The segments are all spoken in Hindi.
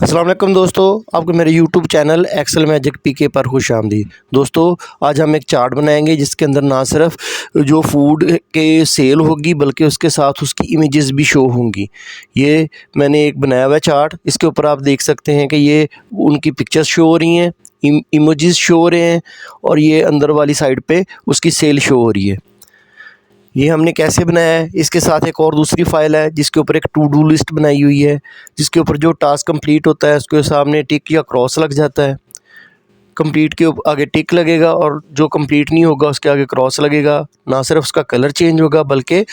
अस्सलाम वालेकुम दोस्तों, आपको मेरे यूट्यूब चैनल एक्सेल मैजिक पीके पर खुश आमदीद। दोस्तों, आज हम एक चार्ट बनाएंगे जिसके अंदर ना सिर्फ जो फूड के सेल होगी बल्कि उसके साथ उसकी इमेजेस भी शो होंगी। ये मैंने एक बनाया हुआ है चार्ट। इसके ऊपर आप देख सकते हैं कि ये उनकी पिक्चर्स शो हो रही हैं, इमेजेस शो हो रहे हैं और ये अंदर वाली साइड पे उसकी सेल शो हो रही है। ये हमने कैसे बनाया है, इसके साथ एक और दूसरी फ़ाइल है जिसके ऊपर एक टू डू लिस्ट बनाई हुई है, जिसके ऊपर जो टास्क कंप्लीट होता है उसके सामने टिक या क्रॉस लग जाता है। कंप्लीट के आगे टिक लगेगा और जो कंप्लीट नहीं होगा उसके आगे क्रॉस लगेगा। ना सिर्फ उसका कलर चेंज होगा बल्कि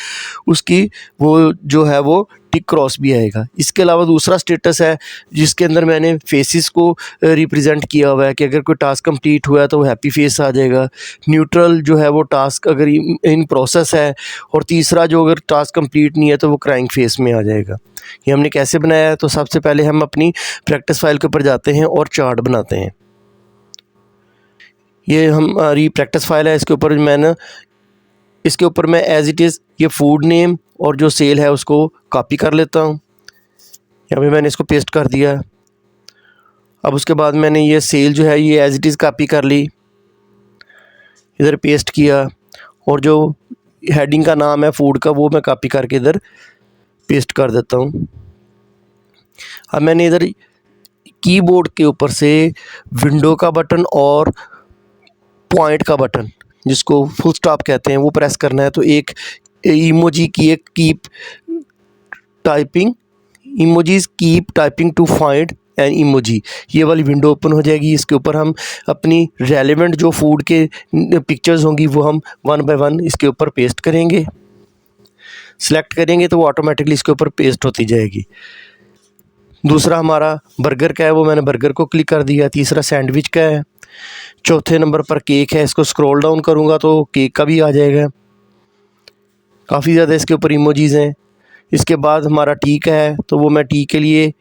उसकी वो जो है वो टिक क्रॉस भी आएगा। इसके अलावा दूसरा स्टेटस है जिसके अंदर मैंने फेसेस को रिप्रेजेंट किया हुआ है कि अगर कोई टास्क कंप्लीट हुआ है तो वो हैप्पी फेस आ जाएगा। न्यूट्रल जो है वो टास्क अगर इन प्रोसेस है, और तीसरा जो अगर टास्क कंप्लीट नहीं है तो वो क्राइंग फेस में आ जाएगा। ये हमने कैसे बनाया है, तो सबसे पहले हम अपनी प्रैक्टिस फाइल के ऊपर जाते हैं और चार्ट बनाते हैं। ये हमारी प्रैक्टिस फाइल है। इसके ऊपर मैं एज़ इट इज़ ये फूड नेम और जो सेल है उसको कॉपी कर लेता हूँ। यहाँ पे मैंने इसको पेस्ट कर दिया। अब उसके बाद मैंने ये सेल जो है ये एज़ इट इज़ कॉपी कर ली, इधर पेस्ट किया, और जो हेडिंग का नाम है फूड का वो मैं कॉपी करके इधर पेस्ट कर देता हूँ। अब मैंने इधर कीबोर्ड के ऊपर से विंडो का बटन और पॉइंट का बटन, जिसको फुल स्टॉप कहते हैं, वो प्रेस करना है। तो एक इमोजी की एक keep typing to find an emoji, ये वाली विंडो ओपन हो जाएगी। इसके ऊपर हम अपनी रेलेवेंट जो फूड के पिक्चर्स होंगी वो हम वन बाय वन इसके ऊपर पेस्ट करेंगे। सिलेक्ट करेंगे तो वो ऑटोमेटिकली इसके ऊपर पेस्ट होती जाएगी। दूसरा हमारा बर्गर का है, वो मैंने बर्गर को क्लिक कर दिया। तीसरा सैंडविच का है। चौथे नंबर पर केक है, इसको स्क्रॉल डाउन करूँगा तो केक का भी आ जाएगा। काफ़ी ज़्यादा इसके ऊपर इमोजीज़ हैं। इसके बाद हमारा टी का है, तो वो मैं टी के लिए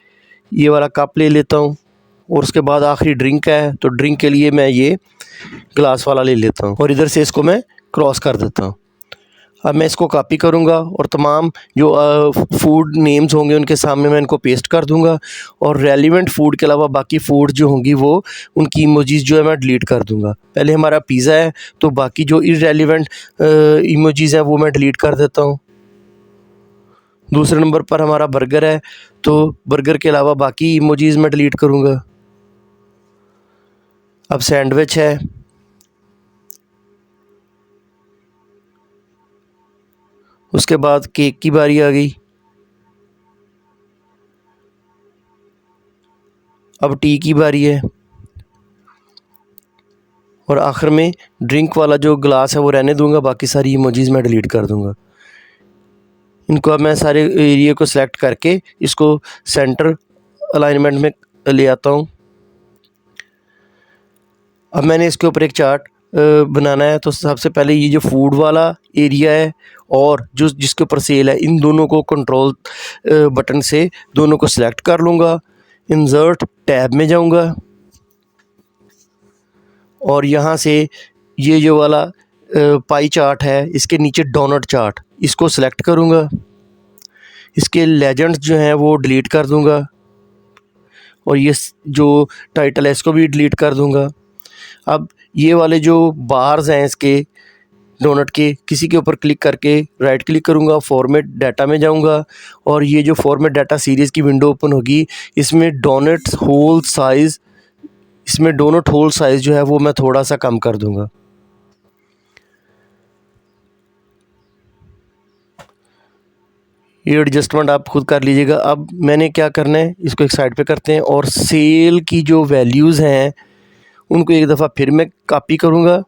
ये वाला कप ले लेता हूँ। और उसके बाद आखिरी ड्रिंक का है, तो ड्रिंक के लिए मैं ये ग्लास वाला ले लेता हूँ और इधर से इसको मैं क्रॉस कर देता हूँ। अब मैं इसको कॉपी करूँगा और तमाम जो फूड नेम्स होंगे उनके सामने मैं इनको पेस्ट कर दूँगा, और रेलिवेंट फूड के अलावा बाकी फूड जो होंगी वो उनकी इमोजीज़ जो है मैं डिलीट कर दूँगा। पहले हमारा पिज़्ज़ा है तो बाकी जो इररेलेवेंट इमोजीज़ हैं वो मैं डिलीट कर देता हूँ। दूसरे नंबर पर हमारा बर्गर है, तो बर्गर के अलावा बाकी इमोजीज़ मैं डिलीट करूँगा। अब सैंडविच है, उसके बाद केक की बारी आ गई। अब टी की बारी है, और आखिर में ड्रिंक वाला जो ग्लास है वो रहने दूंगा, बाकी सारी इमोजीज़ मैं डिलीट कर दूंगा। इनको अब मैं सारे एरिया को सिलेक्ट करके इसको सेंटर अलाइनमेंट में ले आता हूँ। अब मैंने इसके ऊपर एक चार्ट बनाना है, तो सबसे पहले ये जो फूड वाला एरिया है और जो जिसके ऊपर सेल है, इन दोनों को कंट्रोल बटन से दोनों को सिलेक्ट कर लूँगा। इंसर्ट टैब में जाऊँगा और यहाँ से ये जो वाला पाई चार्ट है इसके नीचे डोनट चार्ट, इसको सिलेक्ट करूँगा। इसके लेजेंड्स जो हैं वो डिलीट कर दूँगा, और ये जो टाइटल है इसको भी डिलीट कर दूँगा। अब ये वाले जो बार्स हैं इसके डोनट के, किसी के ऊपर क्लिक करके राइट क्लिक करूँगा, फॉर्मेट डाटा में जाऊँगा, और ये जो फॉर्मेट डाटा सीरीज़ की विंडो ओपन होगी, इसमें डोनट होल साइज़ जो है वो मैं थोड़ा सा कम कर दूँगा। ये एडजस्टमेंट आप खुद कर लीजिएगा। अब मैंने क्या करना है, इसको एक साइड पे करते हैं, और सेल की जो वैल्यूज़ हैं उनको एक दफ़ा फिर मैं कॉपी करूँगा,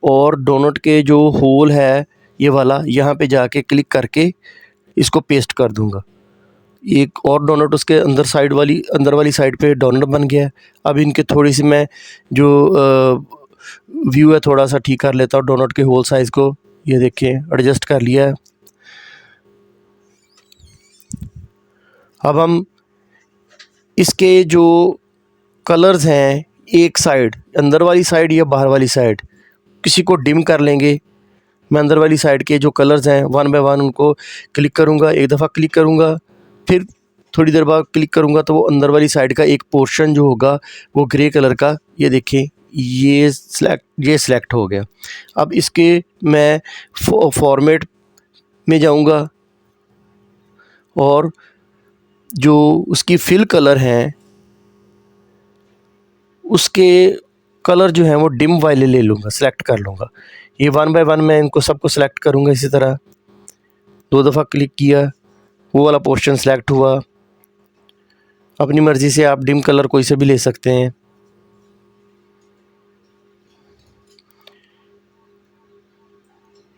और डोनट के जो होल है ये वाला यहाँ पे जाके क्लिक करके इसको पेस्ट कर दूँगा। एक और डोनट उसके अंदर वाली साइड पे डोनट बन गया है। अब इनके थोड़ी सी मैं जो व्यू है थोड़ा सा ठीक कर लेता हूँ डोनट के होल साइज़ को। ये देखिए एडजस्ट कर लिया है। अब हम इसके जो कलर्स हैं, एक साइड अंदर वाली साइड या बाहर वाली साइड, किसी को डिम कर लेंगे। मैं अंदर वाली साइड के जो कलर्स हैं वन बाय वन उनको क्लिक करूँगा, एक दफ़ा क्लिक करूँगा, फिर थोड़ी देर बाद क्लिक करूँगा तो वो अंदर वाली साइड का एक पोर्शन जो होगा वो ग्रे कलर का, ये देखें ये सेलेक्ट हो गया। अब इसके मैं फॉर्मेट में जाऊँगा और जो उसकी फिल कलर हैं उसके कलर जो हैं वो डिम वाले ले लूँगा, सेलेक्ट कर लूँगा। ये 1 बाय 1 मैं इनको सबको सेलेक्ट करूँगा। इसी तरह 2 दफ़ा क्लिक किया, वो वाला पोर्शन सेलेक्ट हुआ। अपनी मर्ज़ी से आप डिम कलर कोई से भी ले सकते हैं।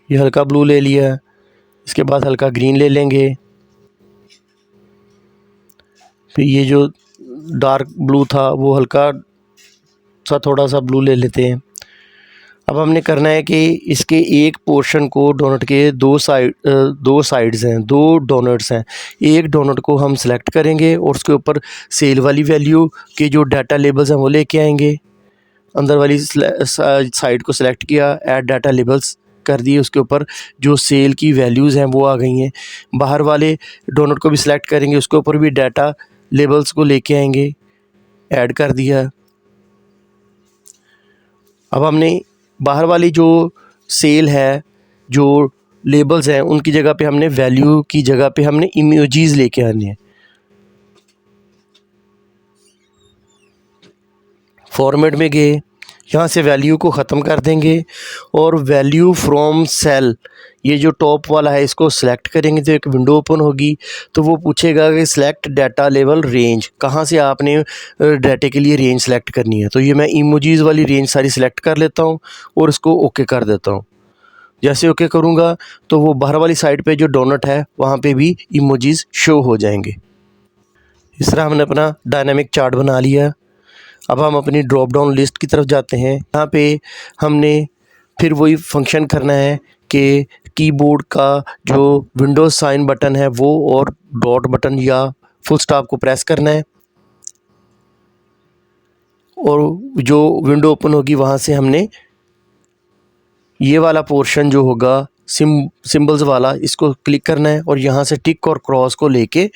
ये हल्का ब्लू ले लिया, इसके बाद हल्का ग्रीन ले लेंगे। फिर ये जो डार्क ब्लू था वो हल्का सा थोड़ा सा ब्लू ले लेते हैं। अब हमने करना है कि इसके एक पोर्शन को डोनट के दो साइड्स हैं, 2 डोनट्स हैं। एक डोनट को हम सेलेक्ट करेंगे और उसके ऊपर सेल वाली वैल्यू के जो डाटा लेबल्स हैं वो लेके आएंगे। अंदर वाली साइड को सेलेक्ट किया, ऐड डाटा लेबल्स कर दिए, उसके ऊपर जो सेल की वैल्यूज़ हैं वो आ गई हैं। बाहर वाले डोनट को भी सिलेक्ट करेंगे, उसके ऊपर भी डाटा लेबल्स को लेके आएंगे, ऐड कर दिया। अब हमने बाहर वाली जो सेल है, जो लेबल्स हैं, उनकी जगह पे हमने वैल्यू की जगह पे हमने इमोजीज़ लेके आने हैं। फॉर्मेट में गए, यहाँ से वैल्यू को ख़त्म कर देंगे और वैल्यू फ्रॉम सेल, ये जो टॉप वाला है इसको सिलेक्ट करेंगे तो एक विंडो ओपन होगी। तो वो पूछेगा कि सिलेक्ट डाटा लेवल रेंज, कहाँ से आपने डाटे के लिए रेंज सेलेक्ट करनी है। तो ये मैं इमोजीज़ वाली रेंज सारी सिलेक्ट कर लेता हूँ और इसको ओके कर देता हूँ। जैसे ओके करूँगा तो वो बाहर वाली साइड पे जो डोनट है वहाँ पे भी इमोजीज़ शो हो जाएंगे। इस तरह हमने अपना डायनामिक चार्ट बना लिया। अब हम अपनी ड्रॉप डाउन लिस्ट की तरफ जाते हैं। यहाँ पे हमने फिर वही फंक्शन करना है कि कीबोर्ड का जो विंडोज़ साइन बटन है वो और डॉट बटन या फुल स्टॉप को प्रेस करना है और जो विंडो ओपन होगी वहाँ से हमने ये वाला पोर्शन जो होगा सिंबल्स वाला, इसको क्लिक करना है और यहाँ से टिक और क्रॉस को लेके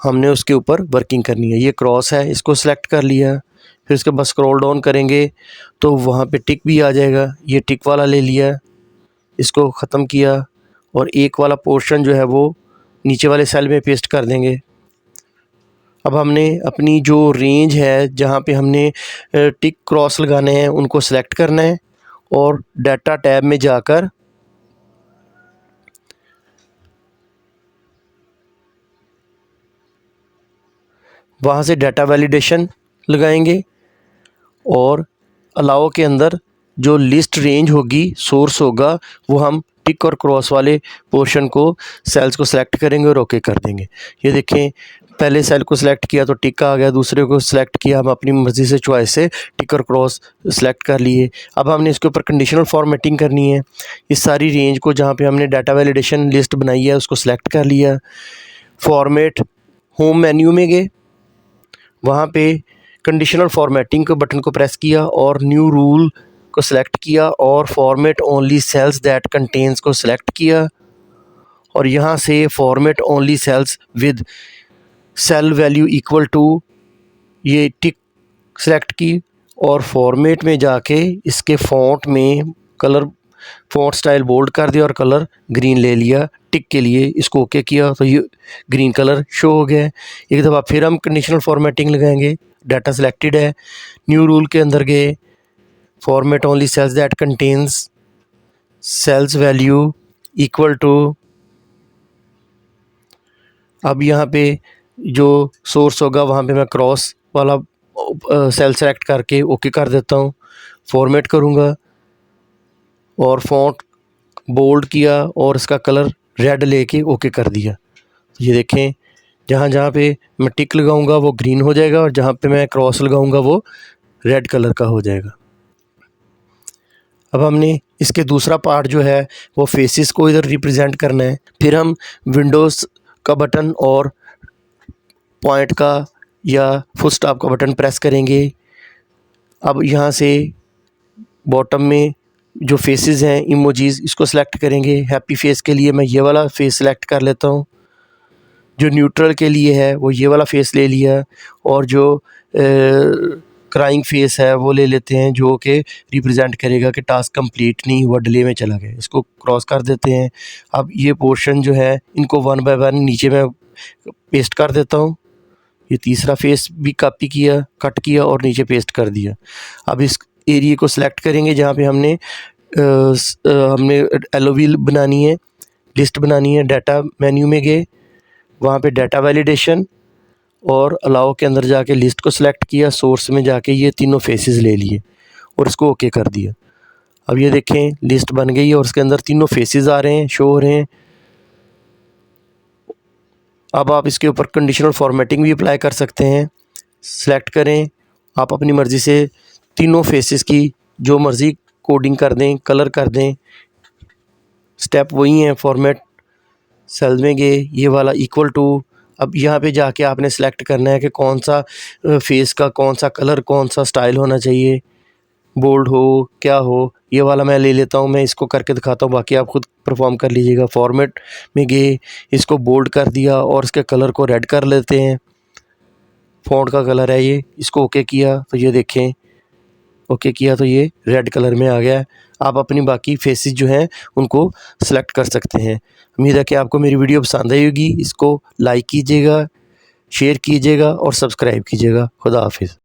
हमने उसके ऊपर वर्किंग करनी है। ये क्रॉस है, इसको सेलेक्ट कर लिया, फिर उसके बाद स्क्रॉल डाउन करेंगे तो वहाँ पे टिक भी आ जाएगा। ये टिक वाला ले लिया, इसको ख़त्म किया और एक वाला पोर्शन जो है वो नीचे वाले सेल में पेस्ट कर देंगे। अब हमने अपनी जो रेंज है जहाँ पे हमने टिक क्रॉस लगाने हैं उनको सेलेक्ट करना है और डाटा टैब में जाकर वहाँ से डाटा वैलिडेशन लगाएंगे और अलाउ के अंदर जो लिस्ट रेंज होगी, सोर्स होगा, वो हम टिक और क्रॉस वाले पोर्शन को सेल्स को सिलेक्ट करेंगे और ओके कर देंगे। ये देखें, पहले सेल को सिलेक्ट किया तो टिक आ गया, दूसरे को सिलेक्ट किया, हम अपनी मर्ज़ी से चॉइस से टिक और क्रॉस सिलेक्ट कर लिए। अब हमने इसके ऊपर कंडीशनल फॉर्मेटिंग करनी है। इस सारी रेंज को जहाँ पे हमने डाटा वैलिडेशन लिस्ट बनाई है उसको सिलेक्ट कर लिया। फॉर्मेट होम मेन्यू में गए, वहाँ पे कंडीशनल फॉर्मेटिंग के बटन को प्रेस किया और न्यू रूल को सिलेक्ट किया और format only cells that contains को सिलेक्ट किया और यहाँ से format only cells with cell value equal to ये टिक सेलेक्ट की और फॉर्मेट में जाके इसके फ़ॉन्ट में कलर, फ़ॉन्ट स्टाइल बोल्ड कर दिया और कलर ग्रीन ले लिया टिक के लिए। इसको ओके किया तो ये ग्रीन कलर शो हो गया है। एक दफ़ा फिर हम कंडीशनल फॉर्मेटिंग लगाएंगे, डाटा सिलेक्टेड है, न्यू रूल के अंदर गए, format only cells that contains cells value equal to, अब यहाँ पे जो सोर्स होगा वहाँ पे मैं क्रॉस वाला सेल सेलेक्ट करके ओके कर देता हूँ। फॉर्मेट करूँगा और फ़ॉन्ट बोल्ड किया और इसका कलर रेड लेके ओके कर दिया। ये देखें, जहाँ जहाँ पे मैं टिक लगाऊंगा वो ग्रीन हो जाएगा और जहाँ पे मैं क्रॉस लगाऊंगा वो रेड कलर का हो जाएगा। अब हमने इसके दूसरा पार्ट जो है वो फेसेस को इधर रिप्रेजेंट करना है। फिर हम विंडोज़ का बटन और पॉइंट का या फुल स्टॉप का बटन प्रेस करेंगे। अब यहाँ से बॉटम में जो फेसेस हैं, इमोजीज़, इसको सेलेक्ट करेंगे। हैप्पी फेस के लिए मैं ये वाला फेस सेलेक्ट कर लेता हूँ। जो न्यूट्रल के लिए है वो ये वाला फेस ले लिया, और जो क्राइंग फेस है वो ले लेते हैं, जो कि रिप्रेजेंट करेगा कि टास्क कंप्लीट नहीं हुआ, डिले में चला गया। इसको क्रॉस कर देते हैं। अब ये पोर्शन जो है इनको वन बाय वन नीचे मैं पेस्ट कर देता हूँ। ये तीसरा फेस भी कॉपी किया, कट किया और नीचे पेस्ट कर दिया। अब इस एरिया को सिलेक्ट करेंगे जहाँ पे हमने एलओवी बनानी है, लिस्ट बनानी है। डाटा मेन्यू में गए, वहाँ पे डाटा वैलिडेशन और अलाउ के अंदर जाके लिस्ट को सिलेक्ट किया, सोर्स में जाके ये तीनों फेसेस ले लिए और इसको ओके कर दिया। अब ये देखें लिस्ट बन गई है और उसके अंदर तीनों फेसेस आ रहे हैं, शो हो रहे हैं। अब आप इसके ऊपर कंडीशनल फॉर्मेटिंग भी अप्लाई कर सकते हैं। सेलेक्ट करें, आप अपनी मर्ज़ी से तीनों फेसेस की जो मर्ज़ी कोडिंग कर दें, कलर कर दें। स्टेप वही हैं, फॉर्मेट, सेल में गए, ये वाला इक्वल टू। अब यहाँ पे जाके आपने सेलेक्ट करना है कि कौन सा फेस का कौन सा कलर, कौन सा स्टाइल होना चाहिए, बोल्ड हो क्या हो। ये वाला मैं ले लेता हूँ, मैं इसको करके दिखाता हूँ, बाकी आप खुद परफॉर्म कर लीजिएगा। फॉर्मेट में गए, इसको बोल्ड कर दिया और इसके कलर को रेड कर लेते हैं। फ़ॉन्ट का कलर है ये, इसको ओके किया तो ये देखें, ओके किया तो ये रेड कलर में आ गया है। आप अपनी बाकी फेसेस जो हैं उनको सेलेक्ट कर सकते हैं। उम्मीद है कि आपको मेरी वीडियो पसंद आई होगी। इसको लाइक कीजिएगा, शेयर कीजिएगा और सब्सक्राइब कीजिएगा। खुदा हाफिज़।